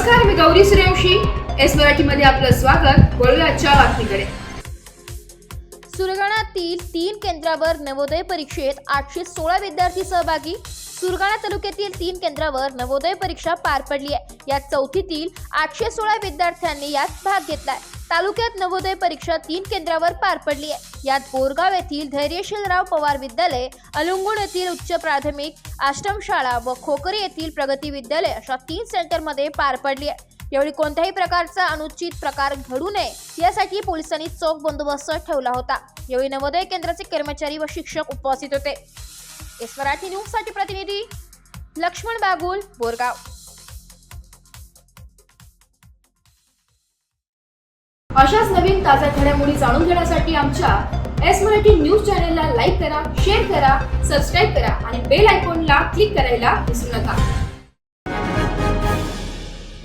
नमस्कार, मी गौरी सूर्यवंशी. एस मराठीमध्ये आपलं स्वागत. वळूया आजच्या बातमीकडे. सुरगाणातील 3 केंद्रावर नवोदय परीक्षेत 816 विद्यार्थी सहभागी. सुरगाणा तालुक्यातील 3 केंद्रावर नवोदय परीक्षा पार पडली आहे. यात चौथीतील 816 विद्यार्थ्यांनी यात भाग घेतलाय. तालुक्यात नवोदय परीक्षा 3 केंद्रावर पार पडली आहे. यात बोरगाव येथील धैर्यशीलराव पवार विद्यालय, अलुंगुण येथील उच्च प्राथमिक आश्रमशाळा व खोकरी येथील प्रगती विद्यालय अशा 3 सेंटरमध्ये पार पडली आहे. यावेळी कोणत्याही प्रकारचा अनुचित प्रकार घडू नये यासाठी पोलिसांनी चोख बंदोबस्त ठेवला होता. यावेळी नवोदय केंद्राचे कर्मचारी व शिक्षक उपस्थित होते. एस मराठी न्यूज साठी प्रतिनिधी लक्ष्मण बागुल, बोरगाव. अशाच नवीन ताज्या घडामोडी जाणून घेण्यासाठी आमच्या एस मराठी न्यूज चॅनलला लाईक करा, शेअर करा, सबस्क्राईब करा आणि बेल आयकॉनला क्लिक करायला विसरू नका.